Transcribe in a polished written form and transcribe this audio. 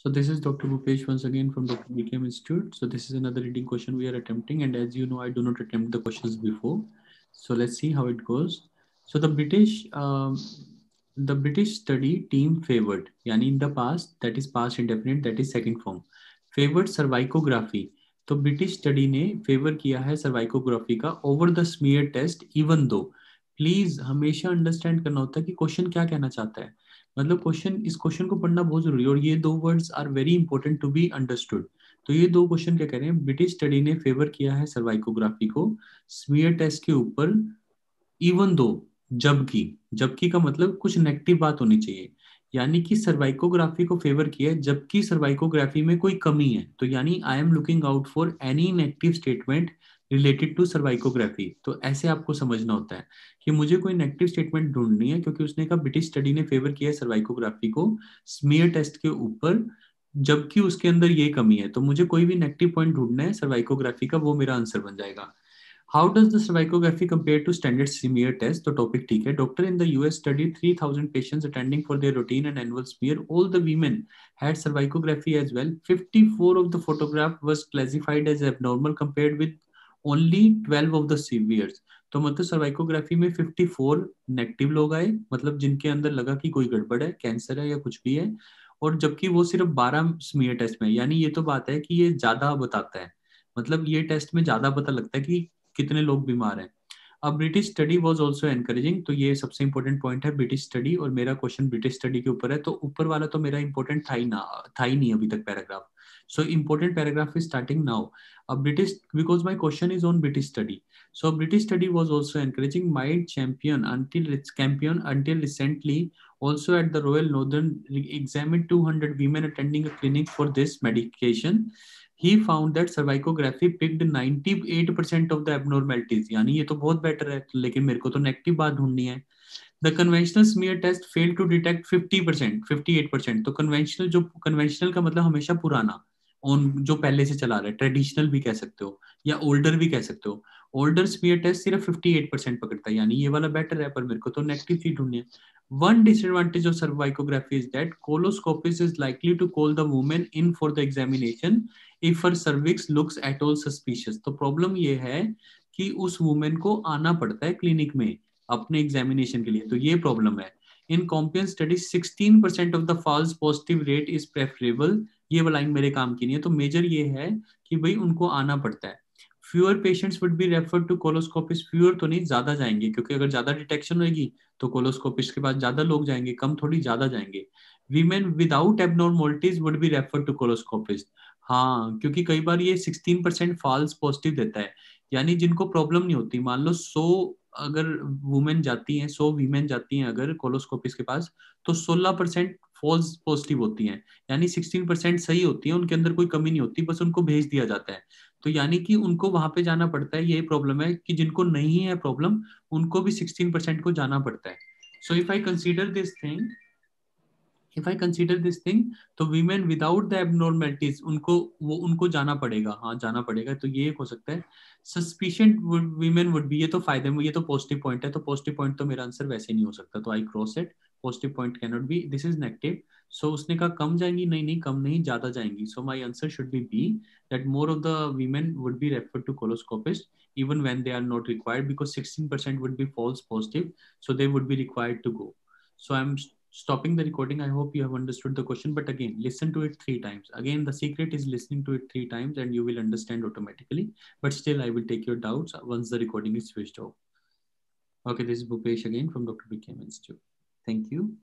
So this is Dr. Bhupesh once again from Dr. BKM Institute. So this is another reading question we are attempting, and as you know, I do not attempt the questions before. So let's see how it goes. So the British study team favored, yani in the past, that is past indefinite, that is second form, favored cervicography. तो British study ने favour किया है cervicography का over the smear test even though. Please हमेशा understand करना होता है कि क्वेश्चन क्या कहना चाहता है. मतलब क्वेश्चन, इस क्वेश्चन को पढ़ना बहुत जरूरी है और ये दो words are very important to be understood. तो ये दो क्वेश्चन क्या कह रहे हैं, ब्रिटिश स्टडी ने फेवर किया है सर्वाइकोग्राफी को स्मीयर टेस्ट के ऊपर इवन दो, जबकि. जबकि का मतलब कुछ नेगेटिव बात होनी चाहिए, यानी कि सर्वाइकोग्राफी को फेवर किया है जबकि सर्वाइकोग्राफी में कोई कमी है. तो यानी I am looking out for any negative statement related to cervicography. तो ऐसे आपको समझना होता है कि मुझे कोई नेगेटिव स्टेटमेंट ढूंढनी है, क्योंकि उसने कहा ब्रिटिश स्टडी ने फेवर किया है सर्वाइकोग्राफी को स्मीयर टेस्ट के ऊपर जबकि उसके अंदर ये कमी है. तो मुझे कोई भी नेगेटिव पॉइंट ढूंढना है सर्वाइकोग्राफी का, वो मेरा आंसर बन जाएगा. How does the cervicography compare to standard smear test. तो टॉपिक ठीक है. Doctor in the US study 3000 patients attending for their routine and annual smear. All the women had cervicography as well. 54 of the photograph was classified as abnormal compared with only 12 of the severes. तो मतलब cervicography में 54 negative लोग आए, मतलब जिनके अंदर लगा कि कोई गड़बड़ है, कैंसर है या कुछ भी है, और जबकि वो सिर्फ 12 स्मीयर टेस्ट में. यानी ये तो बात है कि ये ज्यादा बताता है, मतलब ये टेस्ट में ज्यादा पता लगता है कि कितने लोग बीमार हैं. अब British study was also encouraging. तो ये सबसे इंपॉर्टेंट पॉइंट है ब्रिटिश स्टडी, और मेरा क्वेश्चन ब्रिटिश स्टडी के ऊपर है. तो ऊपर वाला तो मेरा इंपॉर्टेंट था ही नहीं अभी तक paragraph. So important paragraph is starting now. अब British, because my question is on British study. So British study was also encouraging mild champion until recently. Also at the Royal Northern examined 200 women attending a clinic for this medication. He found that cervicography picked 98% of the abnormalities. यानी ये तो बहुत better है, लेकिन मेरे को तो negative बात ढूंढनी है. The conventional smear test failed to detect 50%, 58%. तो कन्वेंशनल, जो कन्वेंशनल का मतलब हमेशा पुराना, ऑन जो पहले से चला रहा है, ट्रेडिशनल भी कह सकते हो या ओल्डर भी कह सकते हो. ओल्डर स्मीयर टेस्ट सिर्फ 58% पकड़ता है, यानी ये वाला बेटर है, पर मेरे को तो नेगेटिव चीज ढूंढनी है. One disadvantage of cervicography is that coloscopist is likely to call the woman in for the examination if her cervix looks at all suspicious. तो प्रॉब्लम ये है कि उस वुमेन को आना पड़ता है क्लिनिक में अपने एग्जामिनेशन के लिए, तो ये प्रॉब्लम है. In companion study 16% of the false positive rate is preferable. ये वाला लाइन मेरे काम की नहीं है. तो मेजर ये है कि भाई उनको आना पड़ता है. Fewer patients would be referred to colonoscopist. Fewer तो नहीं, ज्यादा जाएंगे, क्योंकि अगर ज्यादा डिटेक्शन होगी तो कोलोस्कोपिस्ट के पास ज्यादा लोग जाएंगे, कम थोड़ी, ज्यादा जाएंगे. Women without abnormalities would be referred to colonoscopist. हाँ, क्योंकि कई बार ये 16% फॉल्स पॉजिटिव देता है, यानी जिनको प्रॉब्लम नहीं होती. मान लो 100 अगर वुमेन जाती हैं, 100 वीमेन जाती हैं अगर कोलोस्कोपिस्ट के पास, तो 16% फॉल्स पॉजिटिव होती हैं, यानी 16% सही होती है, उनके अंदर कोई कमी नहीं होती, बस उनको भेज दिया जाता है. तो यानी कि उनको वहां पे जाना पड़ता है. यही प्रॉब्लम है कि जिनको नहीं है प्रॉब्लम, उनको भी 16% को जाना पड़ता है. So if I consider this thing, तो वीमेन विदाउट द एबनॉर्मेलिटीज, उनको जाना पड़ेगा. हाँ, जाना पड़ेगा. तो ये एक हो सकता है. सस्पिशन वीमेन वुड बी, ये तो फायदे में, ये तो पॉजिटिव पॉइंट है, तो पॉजिटिव पॉइंट तो मेरा आंसर वैसे नहीं हो सकता, तो I cross it. Positive point can not be, this is negative. So उसने कहा कम जाएंगी, नहीं नहीं, कम नहीं, ज्यादा जाएंगी. So my answer should be B, that more of the women would be referred to colonoscopist even when they are not required, because 16% would be false positive, so they would be required to go. So I'm stopping the recording. I hope you have understood the question, but again, listen to it 3 times. Again, the secret is listening to it 3 times and you will understand automatically. But still, I will take your doubts once the recording is switched off. Okay, this is Bhupesh again from Dr. BKM Institute. Thank you.